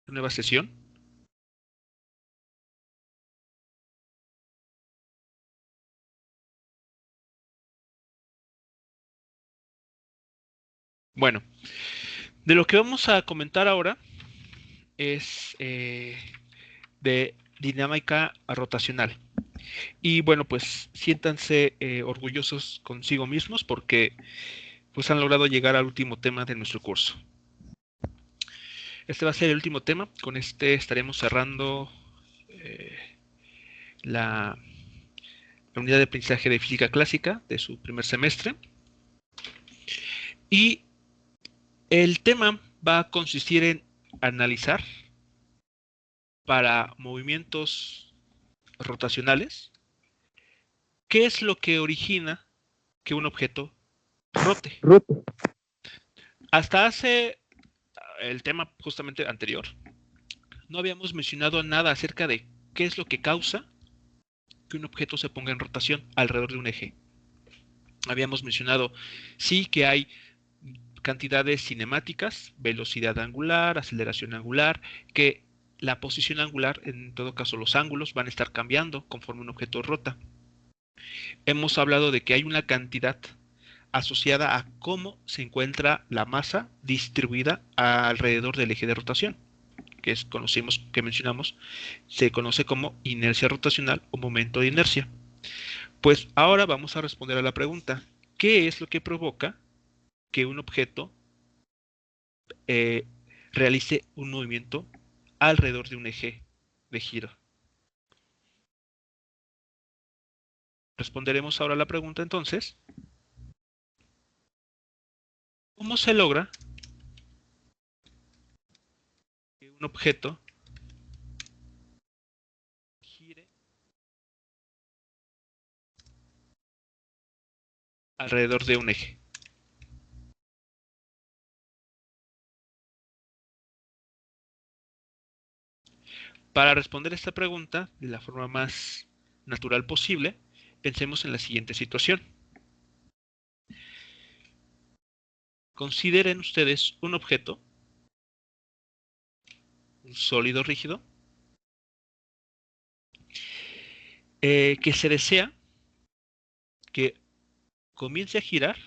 Nueva sesión. Bueno, de lo que vamos a comentar ahora es de dinámica rotacional. Y bueno, pues siéntanse orgullosos consigo mismos porque pues han logrado llegar al último tema de nuestro curso. Este va a ser el último tema. Con este estaremos cerrando la unidad de aprendizaje de física clásica de su primer semestre. Y el tema va a consistir en analizar para movimientos rotacionales qué es lo que origina que un objeto rote. Hasta hace el tema justamente anterior, no habíamos mencionado nada acerca de qué es lo que causa que un objeto se ponga en rotación alrededor de un eje. Habíamos mencionado, sí, que hay cantidades cinemáticas, velocidad angular, aceleración angular, que la posición angular, en todo caso los ángulos, van a estar cambiando conforme un objeto rota. Hemos hablado de que hay una cantidad asociada a cómo se encuentra la masa distribuida alrededor del eje de rotación, que que mencionamos, se conoce como inercia rotacional o momento de inercia. Pues ahora vamos a responder a la pregunta, ¿qué es lo que provoca que un objeto realice un movimiento alrededor de un eje de giro? Responderemos ahora a la pregunta entonces, ¿cómo se logra que un objeto gire alrededor de un eje? Para responder esta pregunta de la forma más natural posible, pensemos en la siguiente situación. Consideren ustedes un objeto, un sólido rígido, que se desea que comience a girar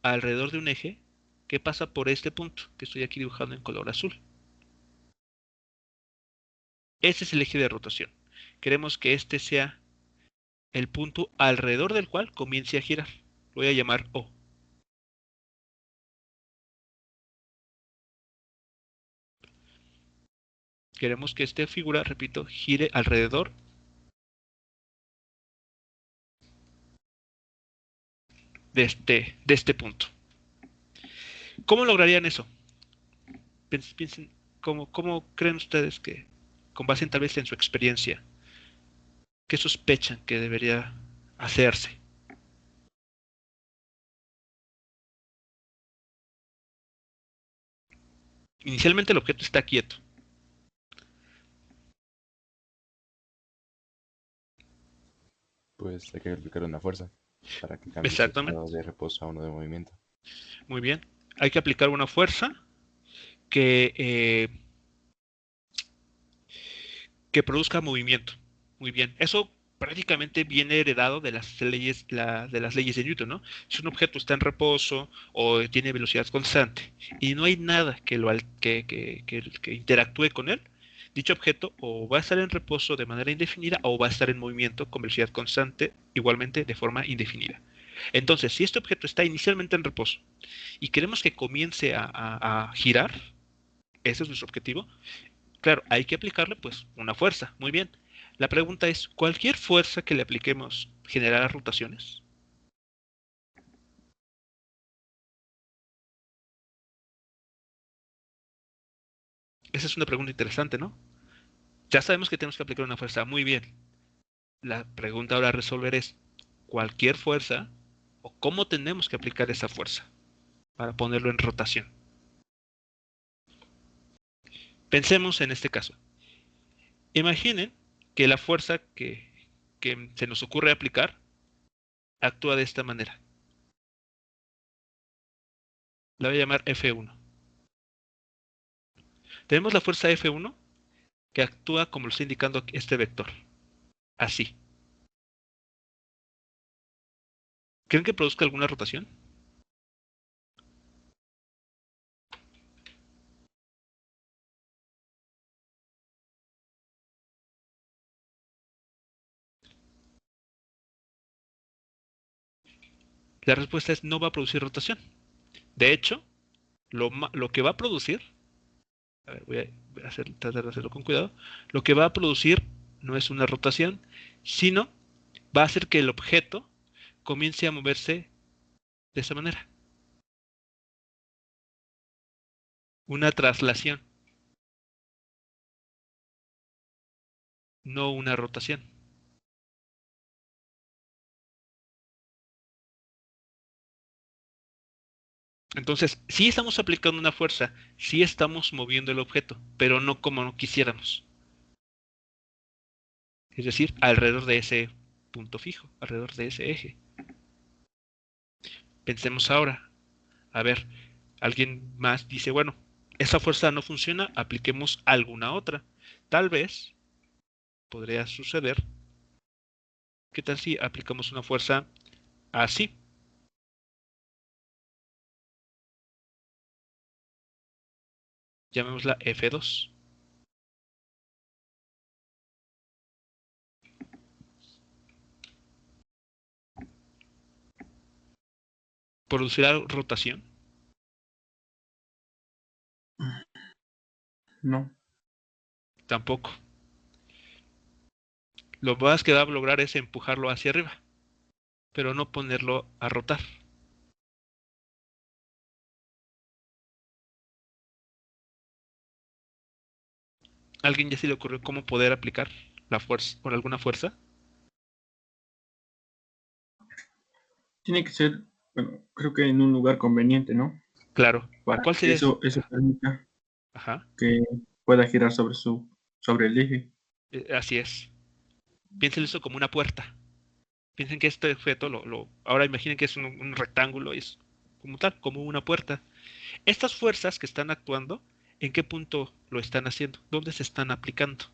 alrededor de un eje que pasa por este punto que estoy aquí dibujando en color azul. Este es el eje de rotación. Queremos que este sea el punto alrededor del cual comience a girar. Lo voy a llamar O. Queremos que esta figura, repito, gire alrededor de este punto. ¿Cómo lograrían eso? Piensen, ¿cómo creen ustedes que, con base tal vez en su experiencia, qué sospechan que debería hacerse? Inicialmente el objeto está quieto. Pues hay que aplicar una fuerza para que cambie su estado Exactamente. de reposo a uno de movimiento. Muy bien. Hay que aplicar una fuerza que, eh, que produzca movimiento. Muy bien. Eso prácticamente viene heredado de las leyes de Newton, ¿no? Si un objeto está en reposo o tiene velocidad constante y no hay nada que interactúe con él, dicho objeto o va a estar en reposo de manera indefinida o va a estar en movimiento con velocidad constante igualmente de forma indefinida. Entonces, si este objeto está inicialmente en reposo y queremos que comience a girar, ese es nuestro objetivo, claro, hay que aplicarle pues una fuerza. Muy bien. La pregunta es, ¿cualquier fuerza que le apliquemos generará rotaciones? Esa es una pregunta interesante, ¿no? Ya sabemos que tenemos que aplicar una fuerza. Muy bien. La pregunta ahora a resolver es, ¿cualquier fuerza o cómo tenemos que aplicar esa fuerza para ponerlo en rotación? Pensemos en este caso. Imaginen que la fuerza que se nos ocurre aplicar actúa de esta manera. La voy a llamar F1. Tenemos la fuerza F1 que actúa como lo está indicando este vector. Así. ¿Creen que produzca alguna rotación? La respuesta es no va a producir rotación. De hecho, lo que va a producir, a ver, voy a tratar de hacerlo con cuidado, lo que va a producir no es una rotación, sino va a hacer que el objeto comience a moverse de esa manera. Una traslación, no una rotación. Entonces, sí estamos aplicando una fuerza, sí estamos moviendo el objeto, pero no como no quisiéramos. Es decir, alrededor de ese punto fijo, alrededor de ese eje. Pensemos ahora, a ver, alguien más dice, bueno, esa fuerza no funciona, apliquemos alguna otra. Tal vez podría suceder, ¿qué tal si aplicamos una fuerza así? Llamémosla F2. ¿Producirá rotación? No. Tampoco. Lo más que va a lograr es empujarlo hacia arriba, pero no ponerlo a rotar. ¿Alguien ya se le ocurrió cómo poder aplicar la fuerza por alguna fuerza? Tiene que ser, bueno, creo que en un lugar conveniente, ¿no? Claro. Para ¿Cuál que sería? eso permita Ajá, que pueda girar sobre el eje. así es. Piensen eso como una puerta. Piensen que este objeto, ahora imaginen que es un rectángulo y es como tal, como una puerta. Estas fuerzas que están actuando, ¿en qué punto lo están haciendo? ¿Dónde se están aplicando?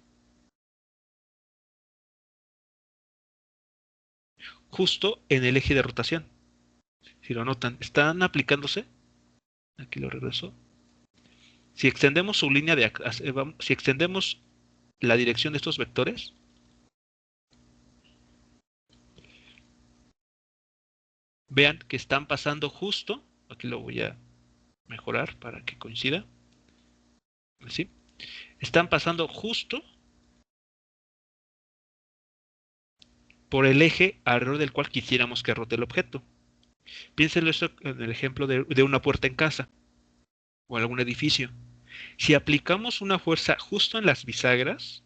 Justo en el eje de rotación. Si lo notan, están aplicándose. Aquí lo regreso. Si extendemos su línea de, si extendemos la dirección de estos vectores, vean que están pasando justo. Aquí lo voy a mejorar para que coincida. ¿Sí? Están pasando justo por el eje alrededor del cual quisiéramos que rote el objeto. Piénsenlo esto en el ejemplo de una puerta en casa o en algún edificio. Si aplicamos una fuerza justo en las bisagras,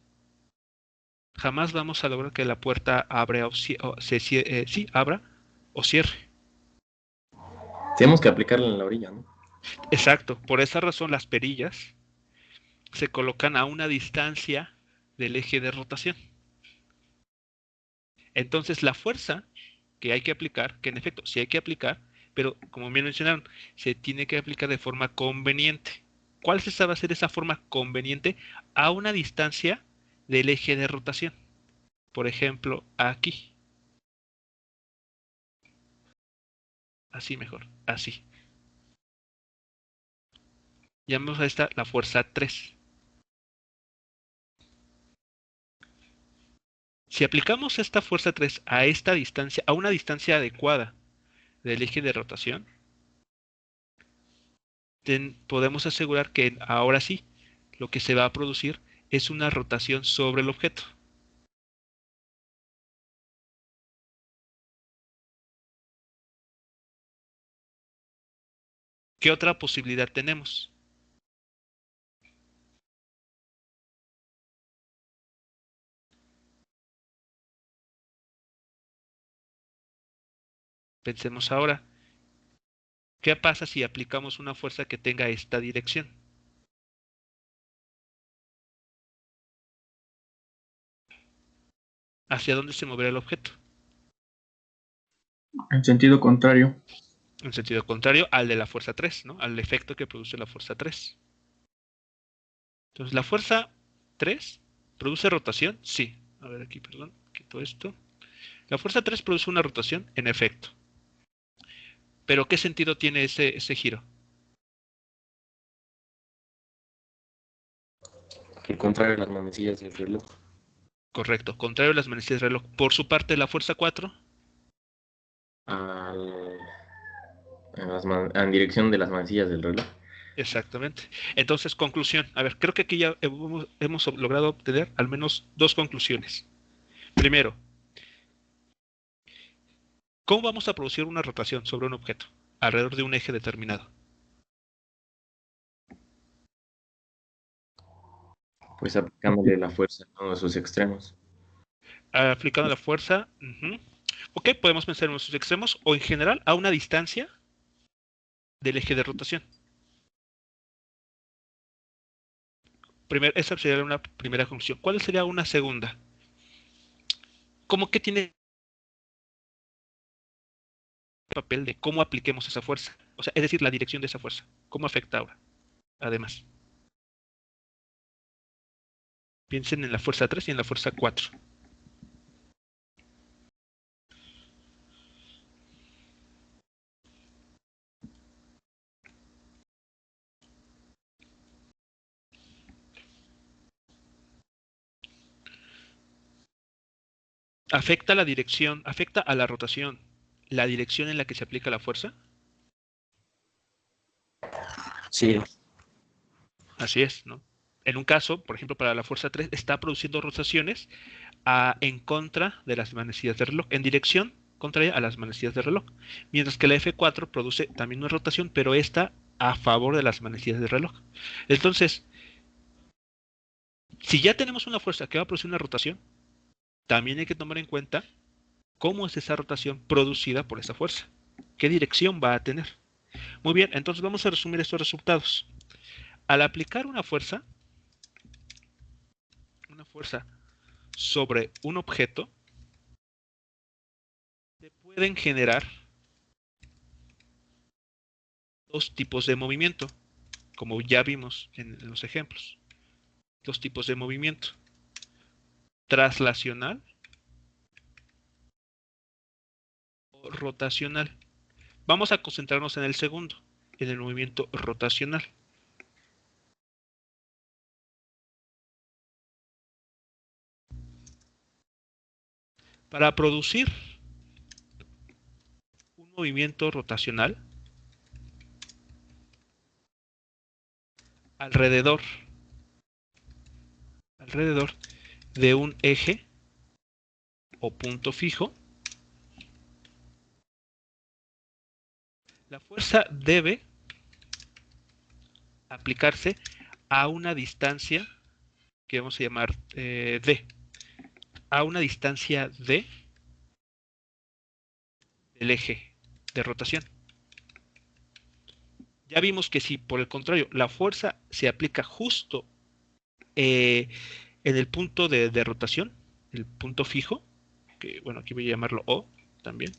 jamás vamos a lograr que la puerta abra sí, abra o cierre. Tenemos que aplicarla en la orilla, ¿no? Exacto. Por esa razón las perillas se colocan a una distancia del eje de rotación. Entonces la fuerza que hay que aplicar, que en efecto sí hay que aplicar, pero como bien mencionaron, se tiene que aplicar de forma conveniente. ¿Cuál se va a ser esa forma conveniente? A una distancia del eje de rotación. Por ejemplo, aquí. Así mejor, así. Llamamos a esta la fuerza 3. Si aplicamos esta fuerza 3 a esta distancia, a una distancia adecuada del eje de rotación, podemos asegurar que ahora sí, lo que se va a producir es una rotación sobre el objeto. ¿Qué otra posibilidad tenemos? Pensemos ahora, ¿qué pasa si aplicamos una fuerza que tenga esta dirección? ¿Hacia dónde se moverá el objeto? En sentido contrario. En sentido contrario al de la fuerza 3, ¿no? Al efecto que produce la fuerza 3. Entonces, la fuerza 3 ¿Produce rotación? Sí. A ver aquí, perdón, quito esto. La fuerza 3 produce una rotación, en efecto. Pero ¿qué sentido tiene ese giro? Que contrario a las manecillas del reloj. Correcto, contrario a las manecillas del reloj. Por su parte, la fuerza 4, Al- en dirección de las manecillas del reloj. exactamente. Entonces, conclusión. A ver, creo que aquí ya hemos logrado obtener al menos dos conclusiones. Primero, ¿cómo vamos a producir una rotación sobre un objeto alrededor de un eje determinado? Pues aplicándole la fuerza a uno de sus extremos. Aplicando la fuerza. Ok, podemos pensar en sus extremos o en general a una distancia del eje de rotación. Esa sería una primera conclusión. ¿Cuál sería una segunda? ¿Cómo que tiene el papel de cómo apliquemos esa fuerza? O sea, es decir, la dirección de esa fuerza. ¿Cómo afecta ahora? Además, piensen en la fuerza 3 y en la fuerza 4. ¿Afecta la dirección, afecta a la rotación, la dirección en la que se aplica la fuerza? Sí. Así es, ¿no? En un caso, por ejemplo, para la fuerza 3, está produciendo rotaciones en contra de las manecillas de reloj, en dirección contraria a las manecillas de reloj. Mientras que la F4 produce también una rotación, pero esta a favor de las manecillas de reloj. Entonces, si ya tenemos una fuerza que va a producir una rotación, también hay que tomar en cuenta cómo es esa rotación producida por esa fuerza. ¿Qué dirección va a tener? Muy bien, entonces vamos a resumir estos resultados. Al aplicar una fuerza sobre un objeto, se pueden generar dos tipos de movimiento, como ya vimos en los ejemplos. Dos tipos de movimiento: traslacional o rotacional. Vamos a concentrarnos en el segundo, en el movimiento rotacional. Para producir un movimiento rotacional alrededor, alrededor de un eje o punto fijo, la fuerza debe aplicarse a una distancia que vamos a llamar d, a una distancia d del eje de rotación. Ya vimos que si por el contrario la fuerza se aplica justo en el punto de rotación, el punto fijo, que bueno, aquí voy a llamarlo O también,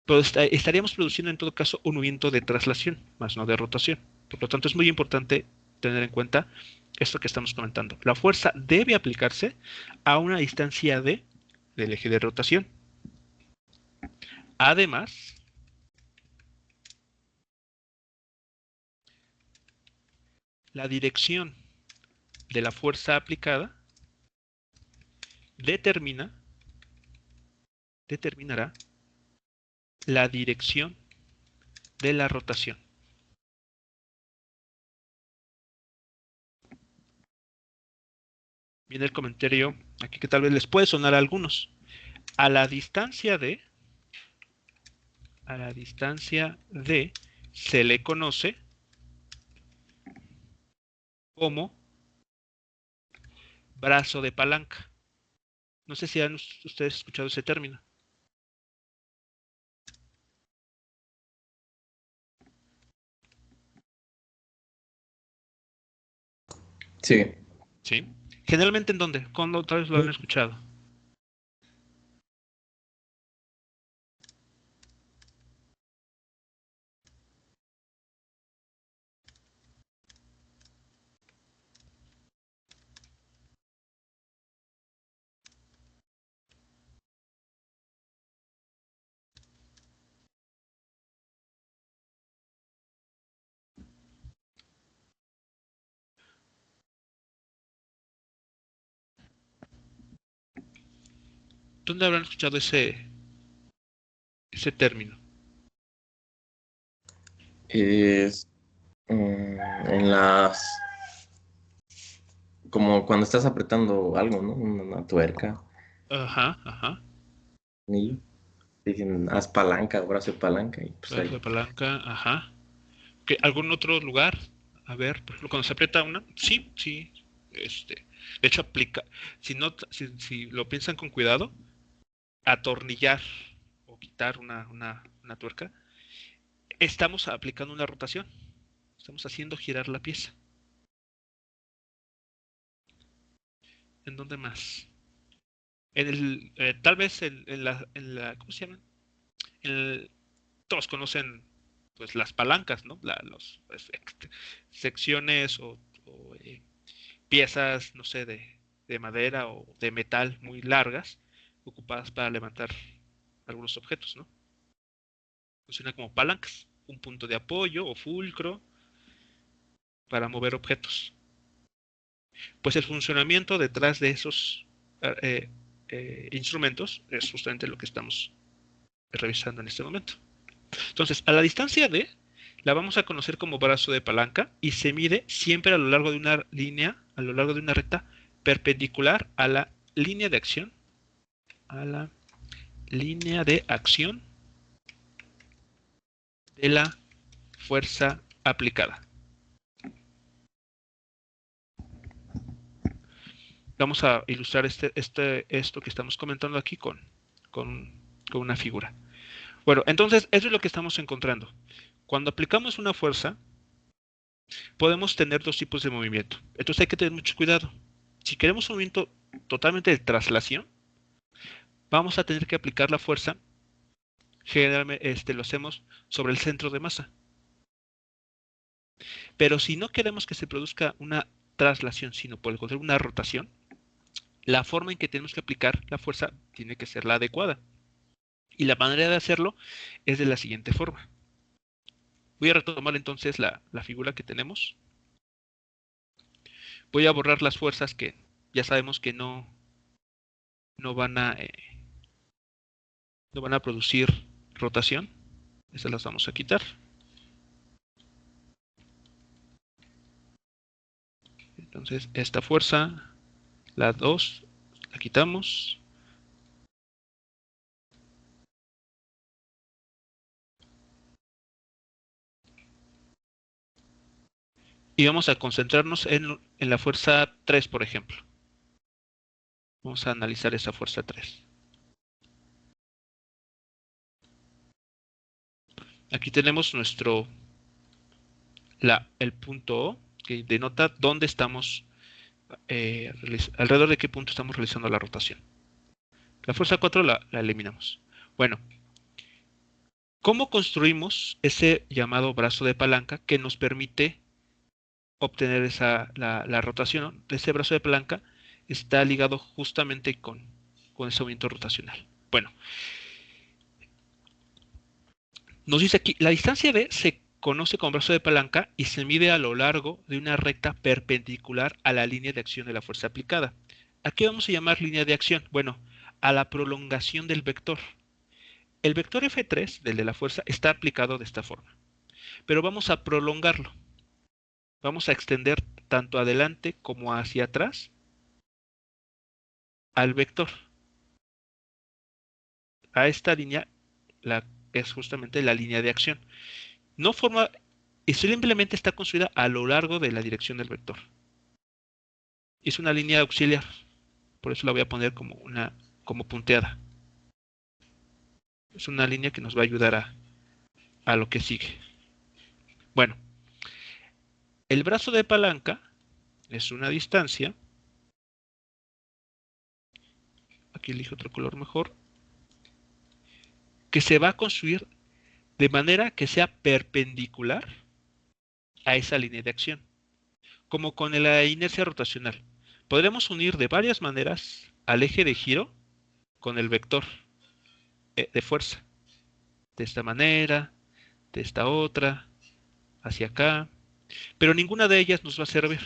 pero estaríamos produciendo en todo caso un movimiento de traslación, más no de rotación. Por lo tanto, es muy importante tener en cuenta esto que estamos comentando. La fuerza debe aplicarse a una distancia d del eje de rotación. Además, la dirección de la fuerza aplicada determinará la dirección de la rotación. Viene el comentario aquí que tal vez les puede sonar a algunos. A la distancia de, a la distancia de se le conoce como brazo de palanca. No sé si han ustedes escuchado ese término. Sí. ¿Sí? Generalmente ¿en dónde? ¿Cuándo tal vez lo han escuchado? ¿Dónde habrán escuchado ese término? Es en las... Como cuando estás apretando algo, ¿no? Una tuerca, Ajá, ajá. un anillo. Dicen, haz palanca, brazo de palanca. Y pues Brazo ahí. de palanca, ajá. ¿Algún otro lugar? A ver, por ejemplo, cuando se aprieta una, sí, sí. De hecho, aplica. Si lo piensan con cuidado, atornillar o quitar una tuerca, estamos aplicando una rotación. Estamos haciendo girar la pieza. ¿En dónde más? Tal vez ¿cómo se llaman? Todos conocen pues las palancas, ¿no? Los secciones o piezas, no sé, de madera o de metal muy largas, ocupadas para levantar algunos objetos, ¿no? Funciona como palancas, un punto de apoyo o fulcro para mover objetos. Pues el funcionamiento detrás de esos instrumentos es justamente lo que estamos revisando en este momento. Entonces, a la distancia D la vamos a conocer como brazo de palanca y se mide siempre a lo largo de una línea, a lo largo de una recta perpendicular a la línea de acción, a la línea de acción de la fuerza aplicada. Vamos a ilustrar esto que estamos comentando aquí con una figura. Bueno, entonces eso es lo que estamos encontrando. Cuando aplicamos una fuerza, podemos tener dos tipos de movimiento. Entonces hay que tener mucho cuidado. Si queremos un movimiento totalmente de traslación, vamos a tener que aplicar la fuerza. Generalmente lo hacemos sobre el centro de masa. Pero si no queremos que se produzca una traslación, sino por el contrario una rotación, la forma en que tenemos que aplicar la fuerza tiene que ser la adecuada. Y la manera de hacerlo es de la siguiente forma. Voy a retomar entonces la figura que tenemos. Voy a borrar las fuerzas que ya sabemos que no van a producir rotación. Esas las vamos a quitar. Entonces esta fuerza, la 2, la quitamos. Y vamos a concentrarnos en la fuerza 3, por ejemplo. Vamos a analizar esa fuerza 3. Aquí tenemos el punto O, que denota dónde estamos, alrededor de qué punto estamos realizando la rotación. La fuerza 4 la eliminamos. Bueno, ¿cómo construimos ese llamado brazo de palanca que nos permite obtener la rotación? Ese brazo de palanca está ligado justamente con ese movimiento rotacional. Bueno, nos dice aquí, la distancia D se conoce como brazo de palanca y se mide a lo largo de una recta perpendicular a la línea de acción de la fuerza aplicada. ¿A qué vamos a llamar línea de acción? Bueno, a la prolongación del vector. El vector F3, del de la fuerza, está aplicado de esta forma, pero vamos a prolongarlo. Vamos a extender tanto adelante como hacia atrás al vector. A esta línea es justamente la línea de acción. No forma, y simplemente está construida a lo largo de la dirección del vector. Es una línea auxiliar, por eso la voy a poner como punteada. Es una línea que nos va a ayudar a lo que sigue. Bueno, el brazo de palanca es una distancia. Aquí elijo otro color mejor. Que se va a construir de manera que sea perpendicular a esa línea de acción, como con la inercia rotacional. Podremos unir de varias maneras al eje de giro con el vector de fuerza. De esta manera, de esta otra, hacia acá. Pero ninguna de ellas nos va a servir.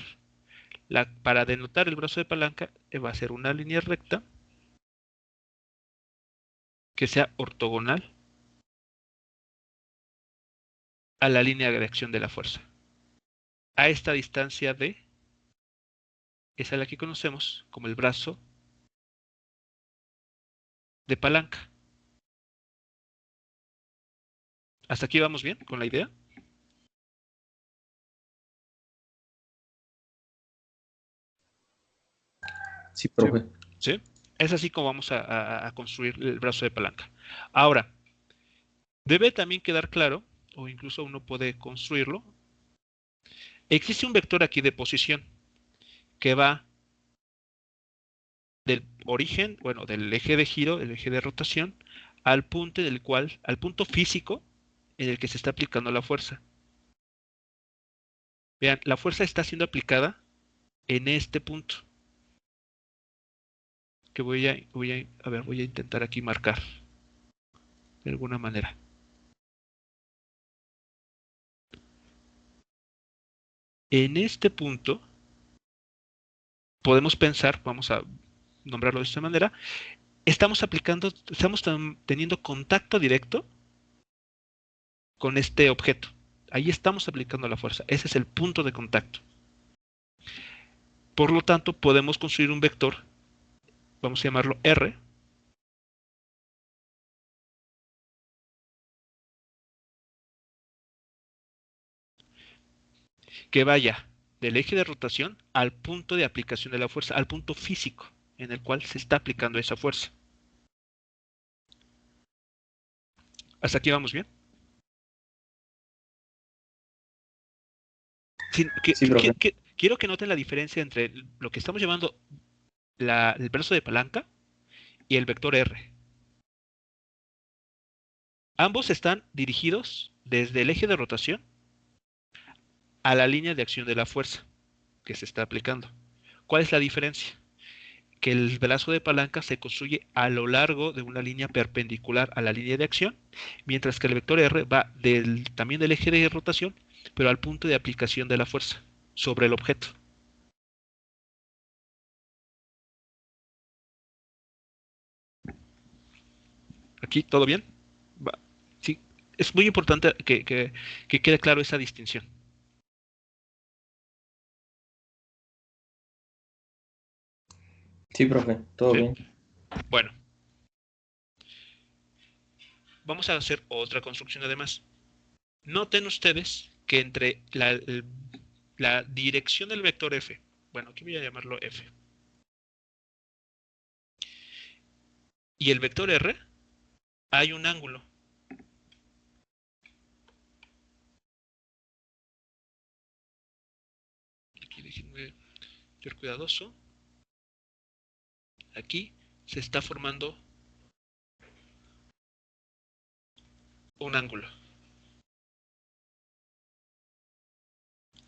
Para denotar el brazo de palanca va a ser una línea recta que sea ortogonal a la línea de acción de la fuerza. A esta distancia D es a la que conocemos como el brazo de palanca. ¿Hasta aquí vamos bien con la idea? Sí, profe. ¿Sí? Es así como vamos a construir el brazo de palanca. Ahora, debe también quedar claro, o incluso uno puede construirlo, existe un vector aquí de posición que va del origen, bueno, del eje de giro, el eje de rotación, al punto al punto físico en el que se está aplicando la fuerza. Vean, la fuerza está siendo aplicada en este punto. Que voy a intentar aquí marcar de alguna manera. En este punto podemos pensar, vamos a nombrarlo de esta manera, estamos teniendo contacto directo con este objeto. Ahí estamos aplicando la fuerza. Ese es el punto de contacto. Por lo tanto, podemos construir un vector, vamos a llamarlo R, que vaya del eje de rotación al punto de aplicación de la fuerza, al punto físico en el cual se está aplicando esa fuerza. ¿Hasta aquí vamos bien? Quiero que noten la diferencia entre lo que estamos llamando el brazo de palanca y el vector R. Ambos están dirigidos desde el eje de rotación a la línea de acción de la fuerza que se está aplicando. ¿Cuál es la diferencia? Que el brazo de palanca se construye a lo largo de una línea perpendicular a la línea de acción, mientras que el vector R va también del eje de rotación, pero al punto de aplicación de la fuerza sobre el objeto. ¿Aquí todo bien? Va. Sí, es muy importante que quede claro esa distinción. Sí, profe, todo bien. Bueno, vamos a hacer otra construcción además. Noten ustedes que entre la dirección del vector F, bueno, aquí voy a llamarlo F, y el vector R, hay un ángulo. Aquí déjenme ser cuidadoso. Aquí se está formando un ángulo.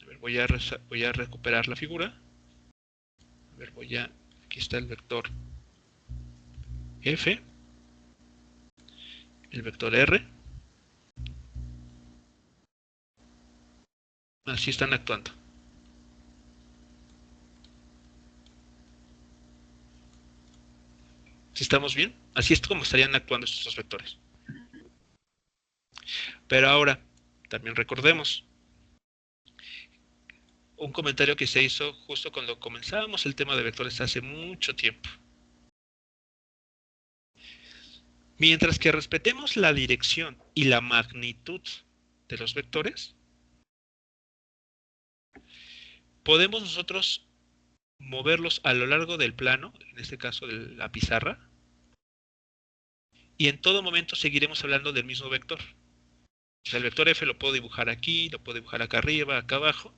A ver, voy a recuperar la figura. A ver, aquí está el vector F, el vector R. Así están actuando. ¿Sí estamos bien? Así es como estarían actuando estos dos vectores. Pero ahora, también recordemos un comentario que se hizo justo cuando comenzábamos el tema de vectores hace mucho tiempo. Mientras que respetemos la dirección y la magnitud de los vectores, podemos nosotros moverlos a lo largo del plano, en este caso de la pizarra, y en todo momento seguiremos hablando del mismo vector. O sea, el vector F lo puedo dibujar aquí, lo puedo dibujar acá arriba, acá abajo,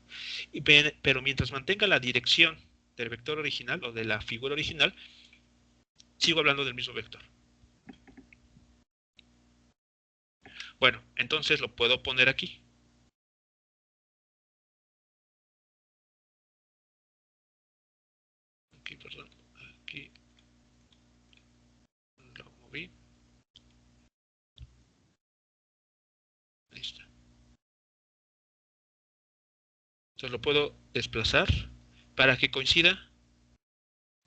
pero mientras mantenga la dirección del vector original o de la figura original, sigo hablando del mismo vector. Bueno, entonces lo puedo poner aquí. Aquí, perdón, aquí lo moví. Ahí está. Entonces lo puedo desplazar para que coincida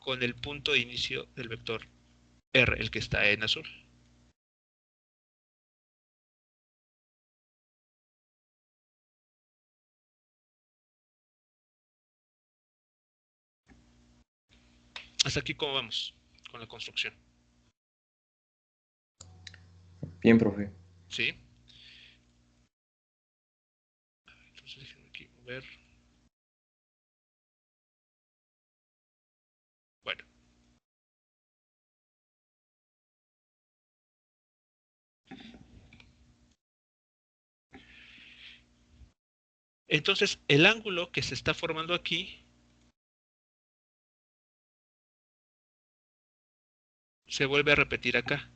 con el punto de inicio del vector R, el que está en azul. Hasta aquí, ¿cómo vamos con la construcción? Bien, profe. ¿Sí? Entonces déjenme aquí ver. Bueno. Entonces, el ángulo que se está formando aquí se vuelve a repetir acá.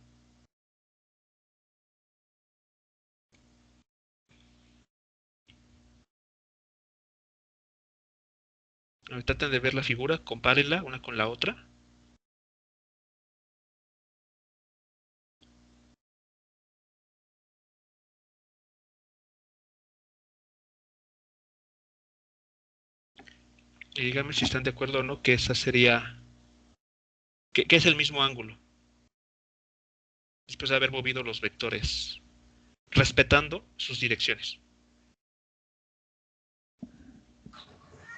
A ver, traten de ver la figura, compárenla una con la otra. Y díganme si están de acuerdo o no que esa sería, que es el mismo ángulo, después de haber movido los vectores, respetando sus direcciones.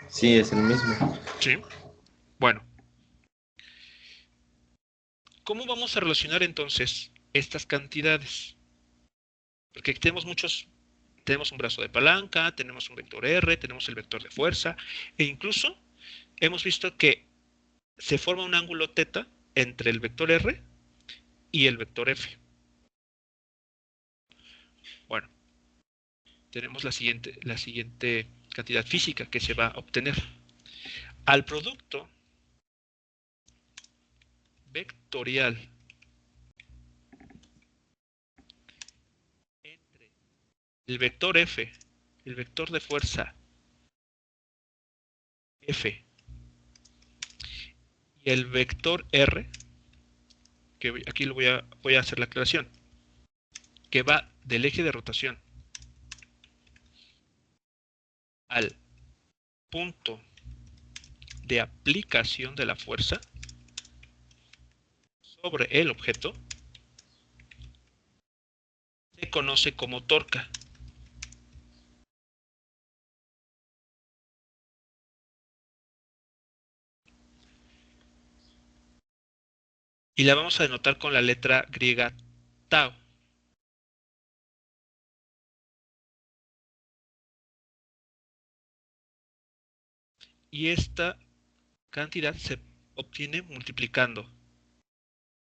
Sí, es el mismo. ¿Sí? Bueno. ¿Cómo vamos a relacionar entonces estas cantidades? Porque aquí tenemos un brazo de palanca, tenemos un vector R, tenemos el vector de fuerza, e incluso hemos visto que se forma un ángulo θ entre el vector R y el vector F. Bueno, tenemos la siguiente cantidad física que se va a obtener. Al producto vectorial entre el vector F, el vector de fuerza F y el vector R, que aquí voy a hacer la aclaración, que va del eje de rotación al punto de aplicación de la fuerza sobre el objeto, se conoce como torca. Y la vamos a denotar con la letra griega tau. Y esta cantidad se obtiene multiplicando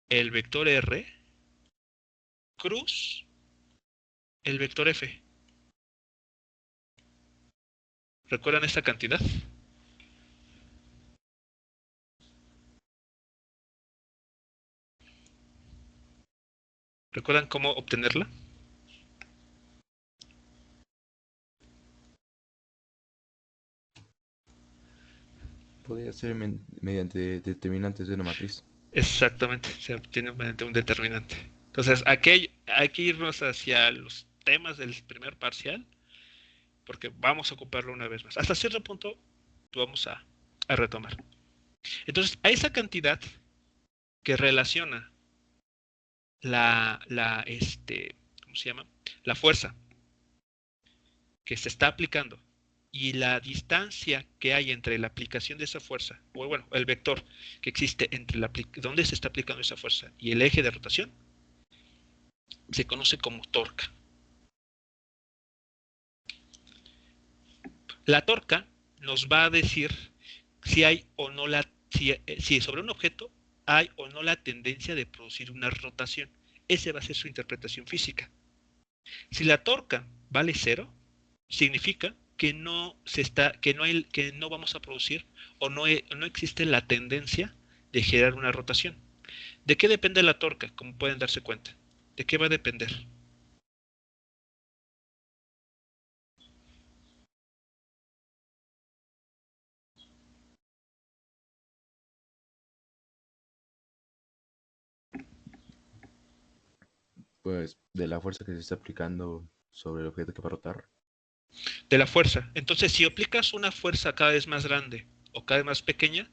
el vector R cruz el vector F. ¿Recuerdan esta cantidad? ¿Recuerdan cómo obtenerla? Podría ser mediante determinantes de una matriz. Exactamente, se obtiene mediante un determinante. Entonces, aquí hay que irnos hacia los temas del primer parcial, porque vamos a ocuparlo una vez más. Hasta cierto punto lo vamos a retomar. Entonces, a esa cantidad que relaciona ¿cómo se llama? La fuerza que se está aplicando y la distancia que hay entre la aplicación de esa fuerza, o bueno, el vector que existe entre donde se está aplicando esa fuerza y el eje de rotación, se conoce como torca. La torca nos va a decir si hay o no si sobre un objeto hay o no la tendencia de producir una rotación. Esa va a ser su interpretación física. Si la torca vale 0, significa que que no vamos a producir o no existe la tendencia de generar una rotación. ¿De qué depende la torca? Como pueden darse cuenta. ¿De qué va a depender? Pues de la fuerza que se está aplicando sobre el objeto que va a rotar. De la fuerza. Entonces, si aplicas una fuerza cada vez más grande o cada vez más pequeña,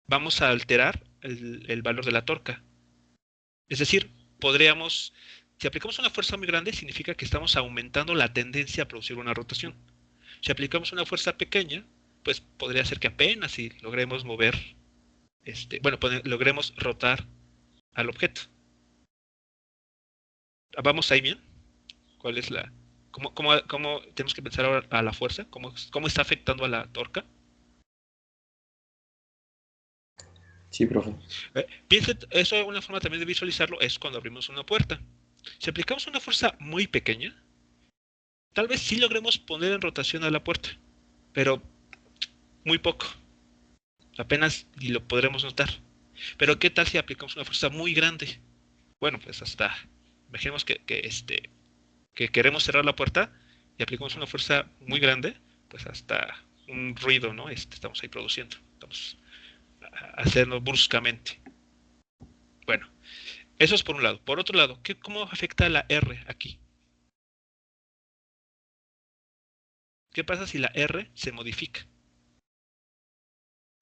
vamos a alterar el valor de la torca. Es decir, si aplicamos una fuerza muy grande, significa que estamos aumentando la tendencia a producir una rotación. Si aplicamos una fuerza pequeña, pues podría ser que apenas si logremos mover logremos rotar al objeto. ¿Vamos ahí bien? ¿Cuál es la... ¿Cómo tenemos que pensar ahora a la fuerza? ¿Cómo está afectando a la torca? Sí, profe. Piensen, eso una forma también de visualizarlo es cuando abrimos una puerta. Si aplicamos una fuerza muy pequeña, tal vez sí logremos poner en rotación a la puerta, pero muy poco. Apenas y lo podremos notar. Pero ¿qué tal si aplicamos una fuerza muy grande? Bueno, pues hasta, imaginemos que queremos cerrar la puerta y aplicamos una fuerza muy grande, pues hasta un ruido, ¿no? Estamos ahí produciendo. Estamos haciendo bruscamente. Bueno, eso es por un lado. Por otro lado, ¿cómo afecta la R aquí? ¿Qué pasa si la R se modifica?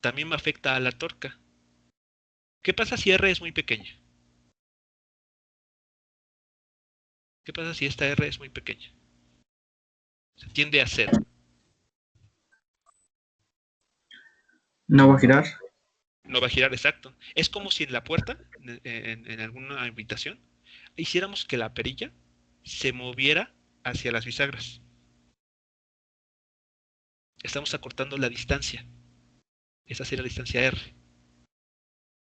También me afecta a la torca. ¿Qué pasa si R es muy pequeña? ¿Qué pasa si esta R es muy pequeña? Se tiende a cero. No va a girar. No va a girar exacto. Es como si en la puerta, en alguna habitación, hiciéramos que la perilla se moviera hacia las bisagras. Estamos acortando la distancia. Esa sería la distancia R.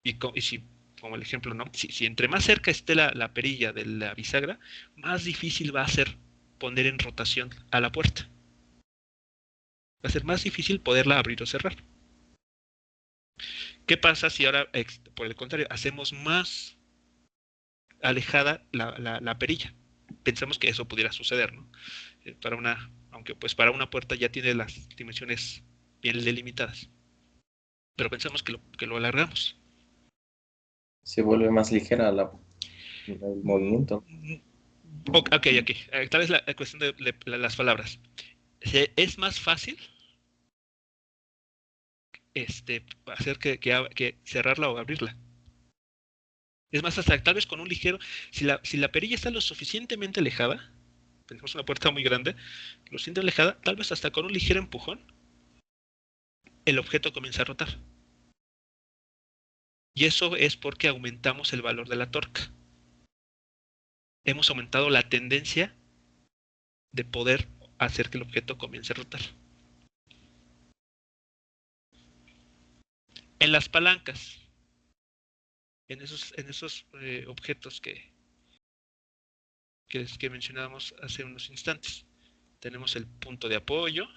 Y si, como el ejemplo, ¿no? Si entre más cerca esté la perilla de la bisagra, más difícil va a ser poner en rotación a la puerta. Va a ser más difícil poderla abrir o cerrar. ¿Qué pasa si ahora, por el contrario, hacemos más alejada la perilla? Pensamos que eso pudiera suceder, ¿no? Aunque pues para una puerta ya tiene las dimensiones bien delimitadas. Pero pensamos que lo alargamos. Se vuelve más ligera el movimiento. Ok. Tal vez la cuestión de las palabras. Es más fácil hacer que cerrarla o abrirla. Es más, hasta tal vez con un ligero, si la perilla está lo suficientemente alejada, tenemos una puerta muy grande, lo siento alejada, tal vez hasta con un ligero empujón, el objeto comienza a rotar. Y eso es porque aumentamos el valor de la torca. Hemos aumentado la tendencia de poder hacer que el objeto comience a rotar. En las palancas, en esos objetos que mencionábamos hace unos instantes, tenemos el punto de apoyo,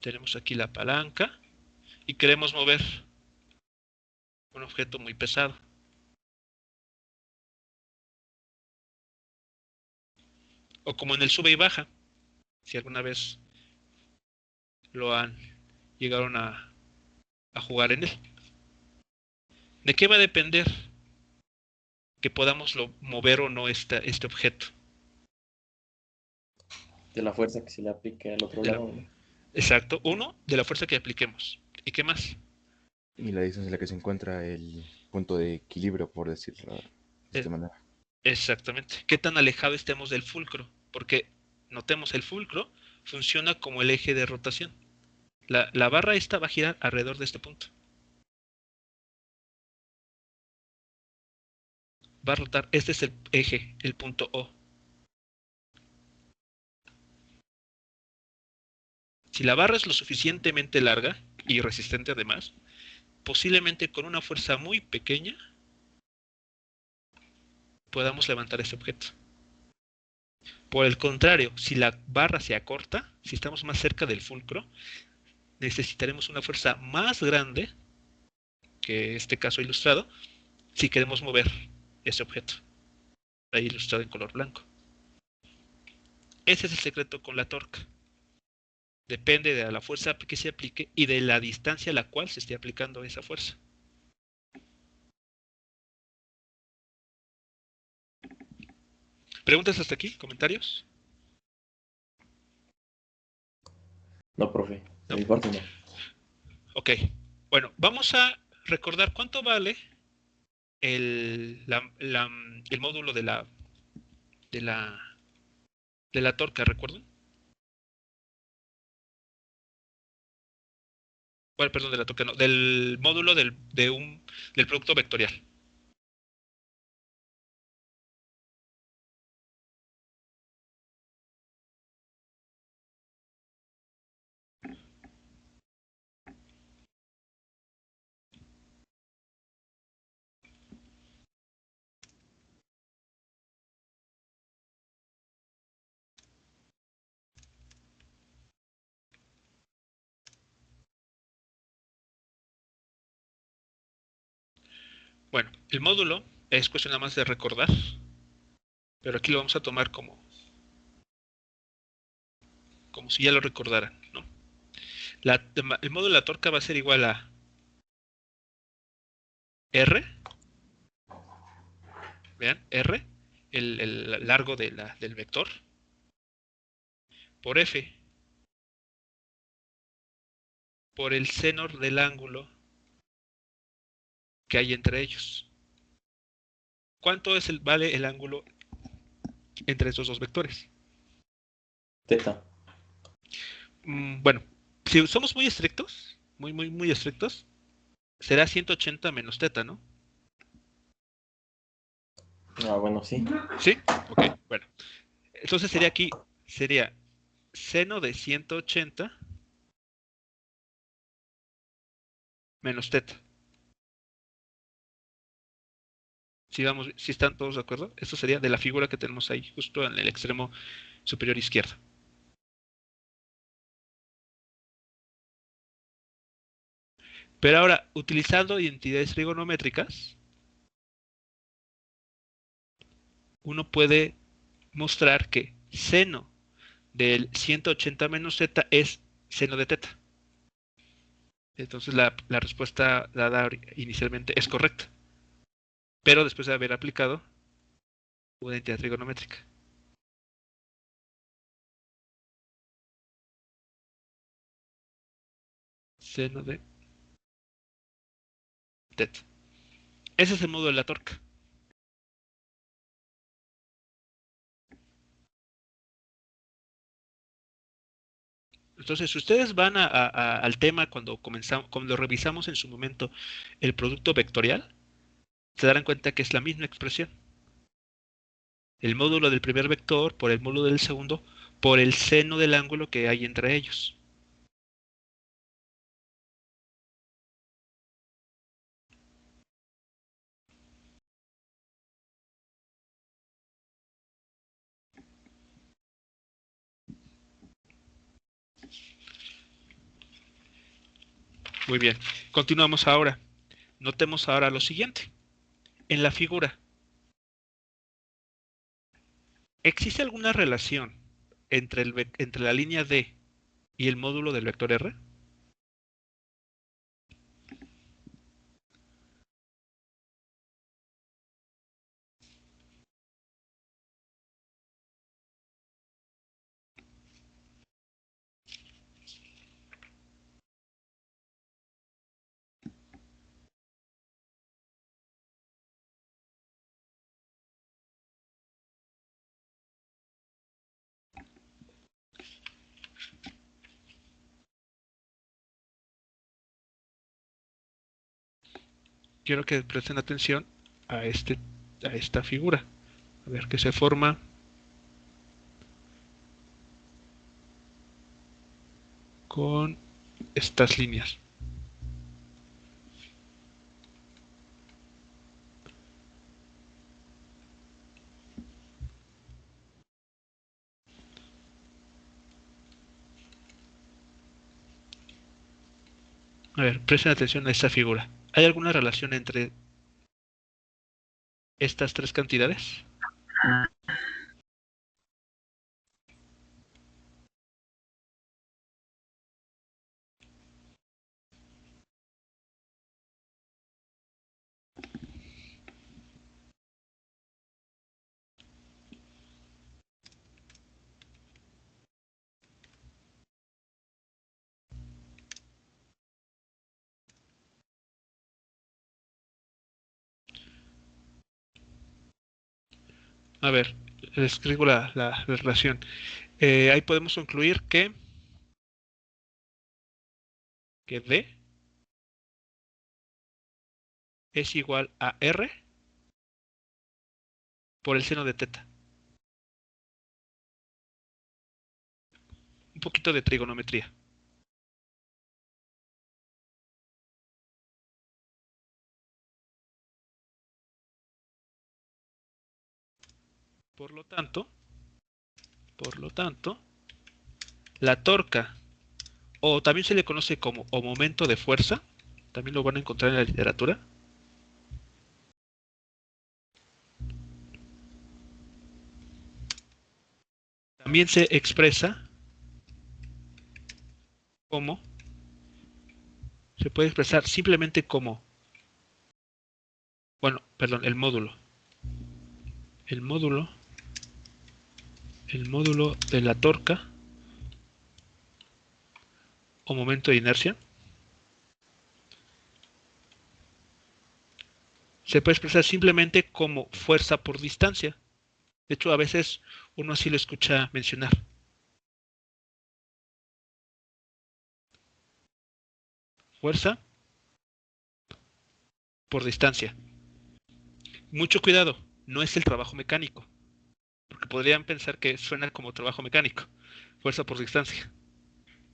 tenemos aquí la palanca y queremos mover un objeto muy pesado. O como en el sube y baja, si alguna vez lo han llegaron a jugar en él. ¿De qué va a depender que podamos mover o no este objeto? De la fuerza que se le aplique al otro De la- lado, ¿no? exacto. Uno, de la fuerza que apliquemos. ¿Y qué más? Y la distancia en la que se encuentra el punto de equilibrio, por decirlo de esta Eh, manera. exactamente. ¿Qué tan alejado estemos del fulcro? Porque notemos, el fulcro funciona como el eje de rotación. La barra esta va a girar alrededor de este punto. Va a rotar. Este es el eje, el punto O. Si la barra es lo suficientemente larga y resistente además, posiblemente con una fuerza muy pequeña podamos levantar ese objeto. Por el contrario, si la barra se acorta, si estamos más cerca del fulcro, necesitaremos una fuerza más grande que este caso ilustrado si queremos mover ese objeto. Ahí ilustrado en color blanco. Ese es el secreto con la torca. Depende de la fuerza que se aplique y de la distancia a la cual se esté aplicando esa fuerza. ¿Preguntas hasta aquí? ¿Comentarios? No, profe. No. De mi parte no. Ok. Bueno, vamos a recordar cuánto vale el módulo de la, de la torca, ¿recuerdan? Bueno, perdón, de la torca, no, del módulo del producto vectorial. Bueno, el módulo es cuestión nada más de recordar, pero aquí lo vamos a tomar como si ya lo recordaran, ¿no? El módulo de la torca va a ser igual a R, vean, R, el largo del vector, por F, por el seno del ángulo que hay entre ellos. ¿Cuánto vale el ángulo entre estos dos vectores? Teta. Bueno, si somos muy estrictos, muy estrictos, será 180 menos teta, ¿no? Ah, bueno, sí. ¿Sí? Ok, bueno. Entonces sería seno de 180 menos teta. Si están todos de acuerdo, esto sería de la figura que tenemos ahí, justo en el extremo superior izquierdo. Pero ahora, utilizando identidades trigonométricas, uno puede mostrar que seno del 180 menos teta es seno de teta. Entonces la respuesta dada inicialmente es correcta, pero después de haber aplicado una identidad trigonométrica. Seno de teta. Ese es el modo de la torca. Entonces, si ustedes van al tema cuando revisamos en su momento el producto vectorial, se darán cuenta que es la misma expresión. El módulo del primer vector por el módulo del segundo por el seno del ángulo que hay entre ellos. Muy bien, continuamos ahora. Notemos ahora lo siguiente. En la figura, ¿existe alguna relación entre la línea D y el módulo del vector R? Quiero que presten atención a esta figura. A ver qué se forma con estas líneas. A ver, presten atención a esta figura. ¿Hay alguna relación entre estas tres cantidades? A ver, les escribo la relación. Ahí podemos concluir que D es igual a R por el seno de teta. Un poquito de trigonometría. Por lo tanto, la torca, o también se le conoce como o momento de fuerza, también lo van a encontrar en la literatura, también se expresa como, se puede expresar simplemente como, bueno, perdón, el módulo. El módulo de la torca o momento de inercia se puede expresar simplemente como fuerza por distancia. De hecho, a veces uno así lo escucha mencionar. Fuerza por distancia. Mucho cuidado, no es el trabajo mecánico, porque podrían pensar que suena como trabajo mecánico. Fuerza por distancia.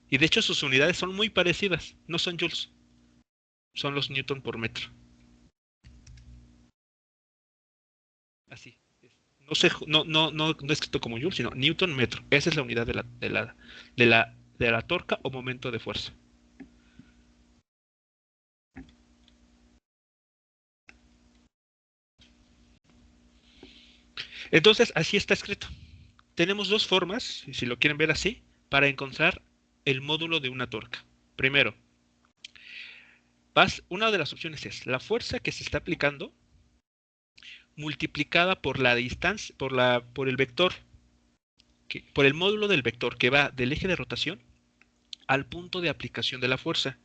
Y de hecho sus unidades son muy parecidas, no son joules, son los newton por metro. Así. No, no escrito como joule, sino newton metro. Esa es la unidad de la torca o momento de fuerza. Entonces, así está escrito. Tenemos dos formas, si lo quieren ver así, para encontrar el módulo de una torca. Primero, una de las opciones es la fuerza que se está aplicando multiplicada por la distancia, por el vector, por el módulo del vector que va del eje de rotación al punto de aplicación de la fuerza.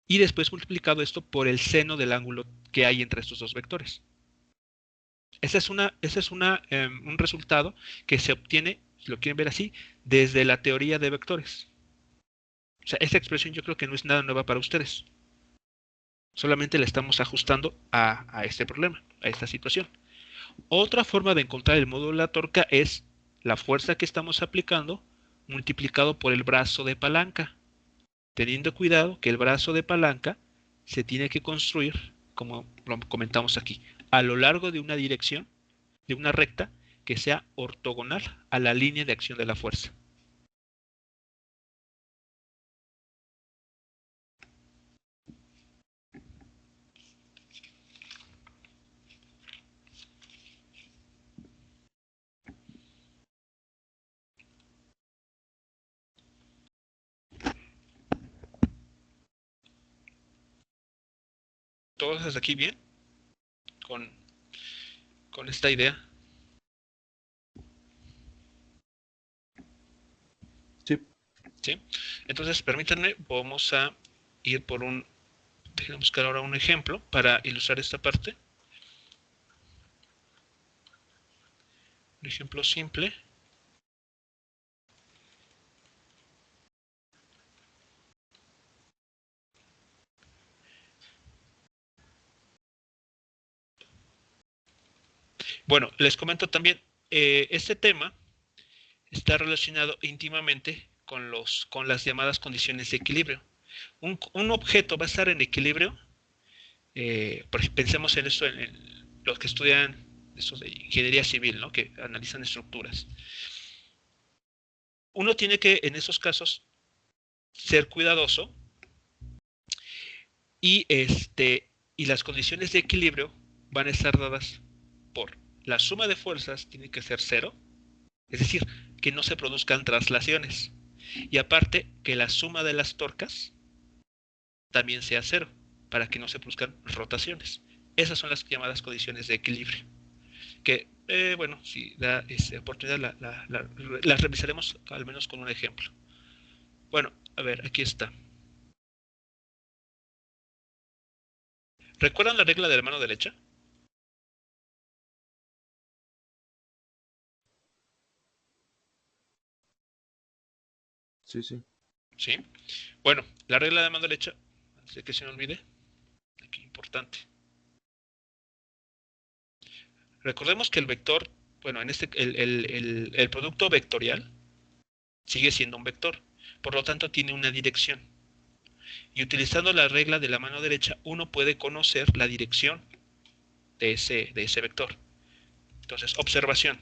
Y después multiplicado esto por el seno del ángulo que hay entre estos dos vectores. Ese es un resultado que se obtiene, si lo quieren ver así, desde la teoría de vectores. O sea, esta expresión yo creo que no es nada nueva para ustedes. Solamente la estamos ajustando a este problema, a esta situación. Otra forma de encontrar el módulo de la torca es la fuerza que estamos aplicando multiplicado por el brazo de palanca, teniendo cuidado que el brazo de palanca se tiene que construir, como lo comentamos aquí, a lo largo de una dirección, de una recta que sea ortogonal a la línea de acción de la fuerza. ¿Todos hasta aquí bien? Con, con esta idea. Sí. ¿Sí? Entonces, permítanme, vamos a ir por déjenme buscar ahora un ejemplo para ilustrar esta parte. Un ejemplo simple. Bueno, les comento también, este tema está relacionado íntimamente con las llamadas condiciones de equilibrio. Un objeto va a estar en equilibrio, pensemos en esto, en los que estudian esto de ingeniería civil, ¿no? Que analizan estructuras. Uno tiene que, en esos casos, ser cuidadoso y, y las condiciones de equilibrio van a estar dadas por la suma de fuerzas tiene que ser cero, es decir, que no se produzcan traslaciones. Y aparte, que la suma de las torcas también sea cero, para que no se produzcan rotaciones. Esas son las llamadas condiciones de equilibrio. Que, bueno, si da oportunidad, las revisaremos al menos con un ejemplo. Bueno, a ver, aquí está. ¿Recuerdan la regla de la mano derecha? Sí, sí. Sí. Bueno, la regla de la mano derecha, antes de que se me olvide, qué importante. Recordemos que el vector, bueno, el producto vectorial sigue siendo un vector, por lo tanto tiene una dirección. Y utilizando la regla de la mano derecha, uno puede conocer la dirección de ese vector. Entonces, observación.